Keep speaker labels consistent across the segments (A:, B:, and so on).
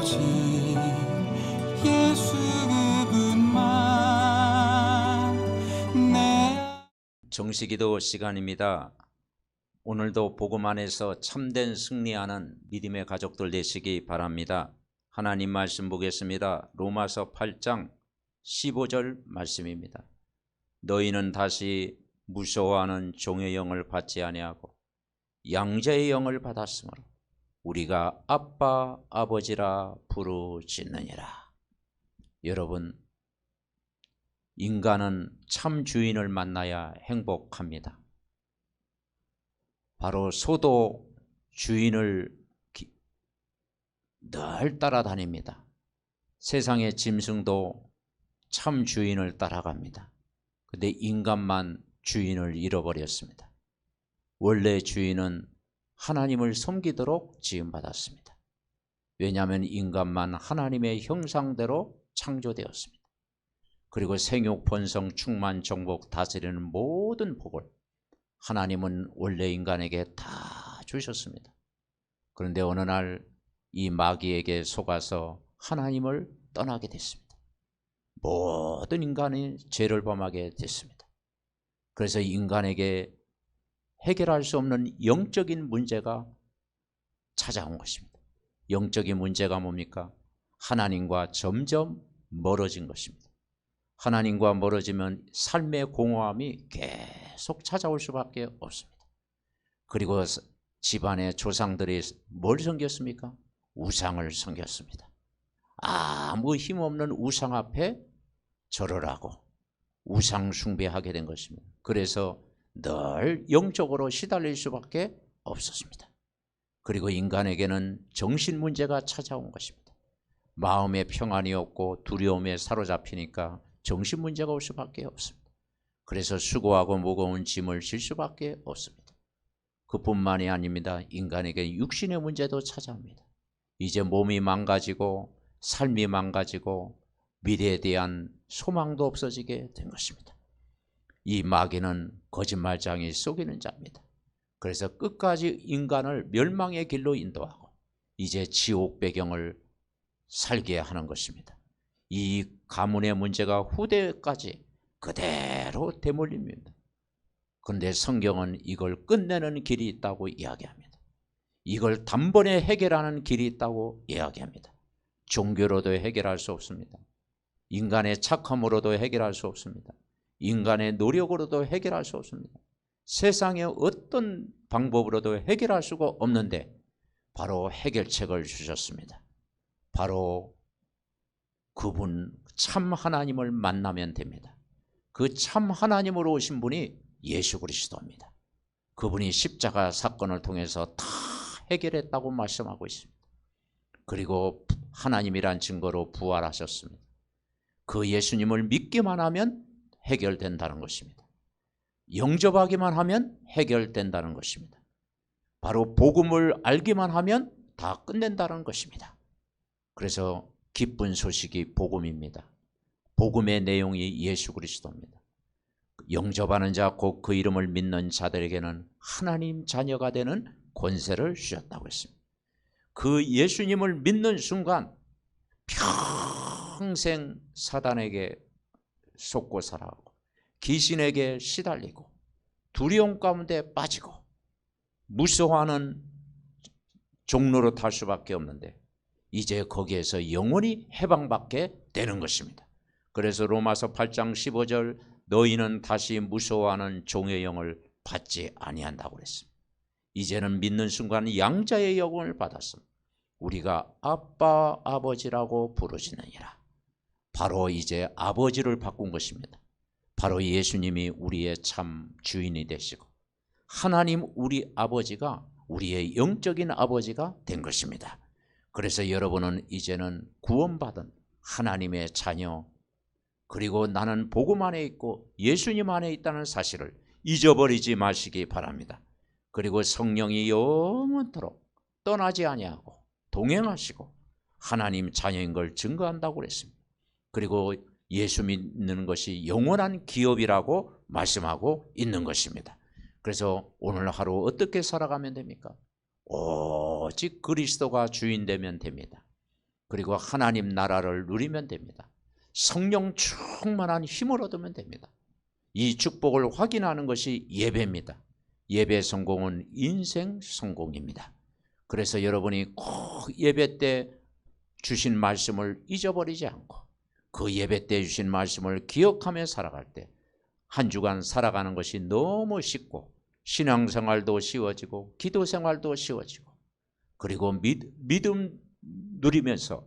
A: 오직 예수 그분만 내
B: 정식기도 시간입니다. 오늘도 복음 안에서 참된 승리하는 믿음의 가족들 되시기 바랍니다. 하나님 말씀 보겠습니다. 로마서 8장 15절 말씀입니다. 너희는 다시 무서워하는 종의 영을 받지 아니하고 양자의 영을 받았으므로 우리가 아빠 아버지라 부르짖느니라. 여러분, 인간은 참 주인을 만나야 행복합니다. 바로 소도 주인을 늘 따라다닙니다. 세상의 짐승도 참 주인을 따라갑니다. 그런데 인간만 주인을 잃어버렸습니다. 원래 주인은 하나님을 섬기도록 지음받았습니다. 왜냐하면 인간만 하나님의 형상대로 창조되었습니다. 그리고 생육, 번성, 충만, 정복, 다스리는 모든 복을 하나님은 원래 인간에게 다 주셨습니다. 그런데 어느 날 이 마귀에게 속아서 하나님을 떠나게 됐습니다. 모든 인간이 죄를 범하게 됐습니다. 그래서 인간에게 해결할 수 없는 영적인 문제가 찾아온 것입니다. 영적인 문제가 뭡니까? 하나님과 점점 멀어진 것입니다. 하나님과 멀어지면 삶의 공허함이 계속 찾아올 수밖에 없습니다. 그리고 집안의 조상들이 뭘 섬겼습니까? 우상을 섬겼습니다. 아무 힘없는 우상 앞에 절을 하고 우상 숭배하게 된 것입니다. 그래서 늘 영적으로 시달릴 수밖에 없었습니다. 그리고 인간에게는 정신 문제가 찾아온 것입니다. 마음에 평안이 없고 두려움에 사로잡히니까 정신 문제가 올 수밖에 없습니다. 그래서 수고하고 무거운 짐을 질 수밖에 없습니다. 그뿐만이 아닙니다. 인간에게 육신의 문제도 찾아옵니다. 이제 몸이 망가지고 삶이 망가지고 미래에 대한 소망도 없어지게 된 것입니다. 이 마귀는 거짓말장이 속이는 자입니다. 그래서 끝까지 인간을 멸망의 길로 인도하고 이제 지옥 배경을 살게 하는 것입니다. 이 가문의 문제가 후대까지 그대로 되물립니다. 그런데 성경은 이걸 끝내는 길이 있다고 이야기합니다. 이걸 단번에 해결하는 길이 있다고 이야기합니다. 종교로도 해결할 수 없습니다. 인간의 착함으로도 해결할 수 없습니다. 인간의 노력으로도 해결할 수 없습니다. 세상의 어떤 방법으로도 해결할 수가 없는데 바로 해결책을 주셨습니다. 바로 그분 참 하나님을 만나면 됩니다. 그 참 하나님으로 오신 분이 예수 그리스도입니다. 그분이 십자가 사건을 통해서 다 해결했다고 말씀하고 있습니다. 그리고 하나님이란 증거로 부활하셨습니다. 그 예수님을 믿기만 하면 해결된다는 것입니다. 영접하기만 하면 해결된다는 것입니다. 바로 복음을 알기만 하면 다 끝낸다는 것입니다. 그래서 기쁜 소식이 복음입니다. 복음의 내용이 예수 그리스도입니다. 영접하는 자 곧 그 이름을 믿는 자들에게는 하나님 자녀가 되는 권세를 주셨다고 했습니다. 그 예수님을 믿는 순간 평생 사단에게 속고 살아가고 귀신에게 시달리고 두려움 가운데 빠지고 무서워하는 종로로 탈 수밖에 없는데 이제 거기에서 영원히 해방받게 되는 것입니다. 그래서 로마서 8장 15절 너희는 다시 무서워하는 종의 영을 받지 아니한다고 그랬습니다. 이제는 믿는 순간 양자의 영을 받았습니다. 우리가 아빠 아버지라고 부르짖느니라. 바로 이제 아버지를 바꾼 것입니다. 바로 예수님이 우리의 참 주인이 되시고 하나님 우리 아버지가 우리의 영적인 아버지가 된 것입니다. 그래서 여러분은 이제는 구원받은 하나님의 자녀, 그리고 나는 복음 안에 있고 예수님 안에 있다는 사실을 잊어버리지 마시기 바랍니다. 그리고 성령이 영원토록 떠나지 아니하고 동행하시고 하나님 자녀인 걸 증거한다고 그랬습니다. 그리고 예수 믿는 것이 영원한 기업이라고 말씀하고 있는 것입니다. 그래서 오늘 하루 어떻게 살아가면 됩니까? 오직 그리스도가 주인 되면 됩니다. 그리고 하나님 나라를 누리면 됩니다. 성령 충만한 힘을 얻으면 됩니다. 이 축복을 확인하는 것이 예배입니다. 예배 성공은 인생 성공입니다. 그래서 여러분이 꼭 예배 때 주신 말씀을 잊어버리지 않고 그 예배 때 주신 말씀을 기억하며 살아갈 때 한 주간 살아가는 것이 너무 쉽고 신앙생활도 쉬워지고 기도생활도 쉬워지고 그리고 믿음 누리면서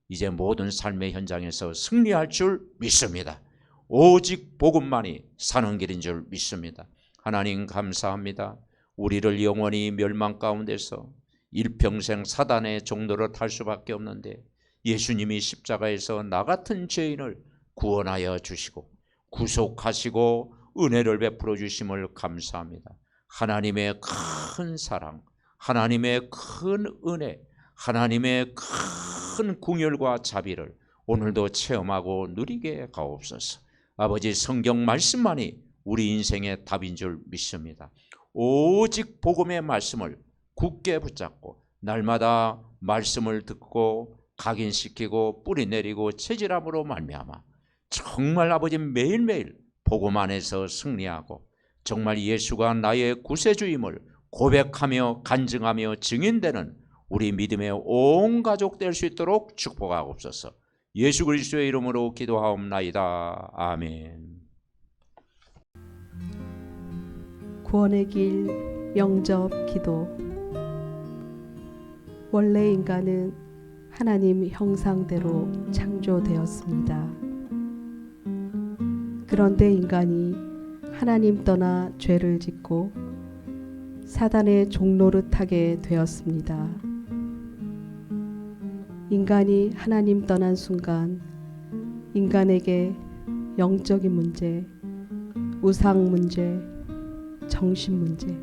B: 이제 모든 삶의 현장에서 승리할 줄 믿습니다. 오직 복음만이 사는 길인 줄 믿습니다. 하나님 감사합니다. 우리를 영원히 멸망 가운데서 일평생 사단의 종로를 탈 수밖에 없는데 예수님이 십자가에서 나 같은 죄인을 구원하여 주시고 구속하시고 은혜를 베풀어 주심을 감사합니다. 하나님의 큰 사랑, 하나님의 큰 은혜, 하나님의 큰 궁율과 자비를 오늘도 체험하고 누리게 가옵소서. 아버지, 성경 말씀만이 우리 인생의 답인 줄 믿습니다. 오직 복음의 말씀을 굳게 붙잡고 날마다 말씀을 듣고 각인시키고 뿌리내리고 체질함으로 말미암아 정말 아버지 매일매일 복음 안에서 승리하고 정말 예수가 나의 구세주임을 고백하며 간증하며 증인되는 우리 믿음의 온 가족 될 수 있도록 축복하옵소서. 예수 그리스도의 이름으로 기도하옵나이다. 아멘.
C: 구원의 길 영접 기도. 원래 인간은 하나님 형상대로 창조되었습니다. 그런데 인간이 하나님 떠나 죄를 짓고 사단의 종노릇하게 되었습니다. 인간이 하나님 떠난 순간 인간에게 영적인 문제, 우상 문제, 정신 문제,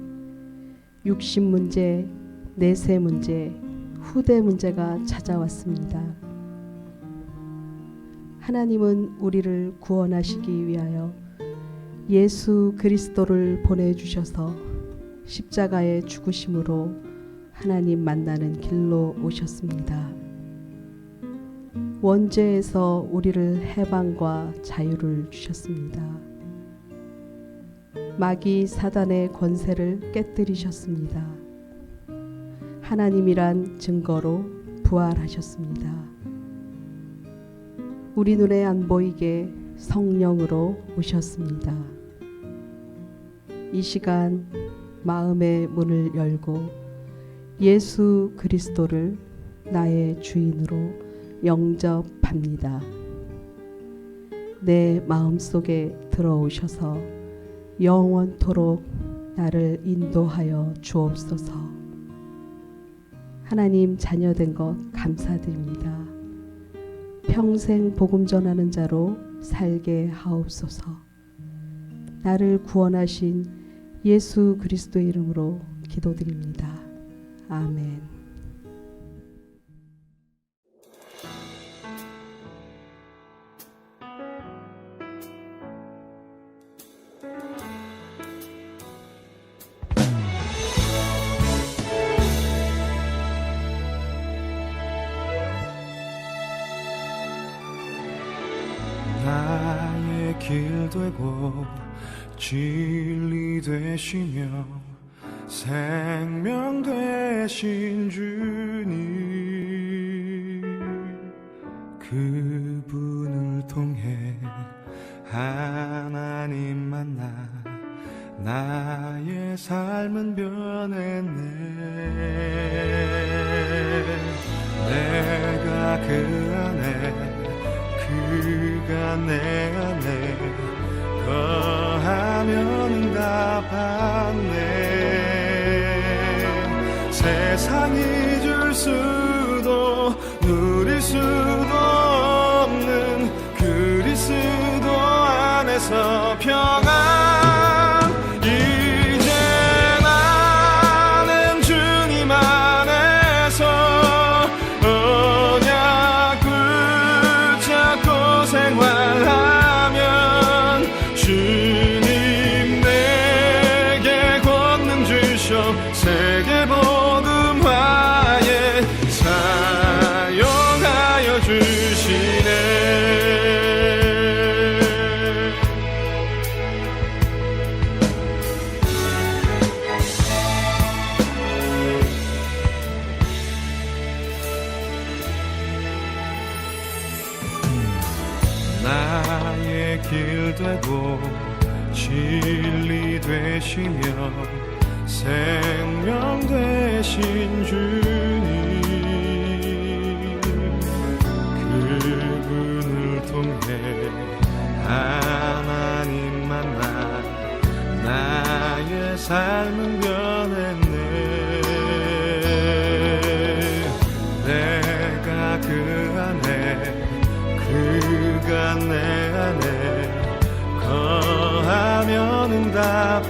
C: 육신 문제, 내세 문제, 후대 문제가 찾아왔습니다. 하나님은 우리를 구원하시기 위하여 예수 그리스도를 보내주셔서 십자가의 죽으심으로 하나님 만나는 길로 오셨습니다. 원죄에서 우리를 해방과 자유를 주셨습니다. 마귀 사단의 권세를 깨뜨리셨습니다. 하나님이란 증거로 부활하셨습니다. 우리 눈에 안 보이게 성령으로 오셨습니다. 이 시간 마음의 문을 열고 예수 그리스도를 나의 주인으로 영접합니다. 내 마음속에 들어오셔서 영원토록 나를 인도하여 주옵소서. 하나님 자녀된 것 감사드립니다. 평생 복음 전하는 자로 살게 하옵소서. 나를 구원하신 예수 그리스도의 이름으로 기도드립니다. 아멘.
A: 나의 길 되고 진리 되시며 생명 되신 주님, 그분을 통해 하나님 만나 나의 삶은 변했네. 내가 그 안에 그가 내 안에 거하면 응답하네. 세상이 줄 수도 누릴 수도 없는 그리스도 안에서 평안. 이제 나는 주님 안에서 언약 붙잡고 생활하면 주님 내게 권능 주셔 세계 복음화에 나의 길 되고 진리 되시며 생명 되신 주님, 그분을 통해 하나님 만나 나의 삶은 변했네. 내가 그 안에 그가 내 안에 거하면은 다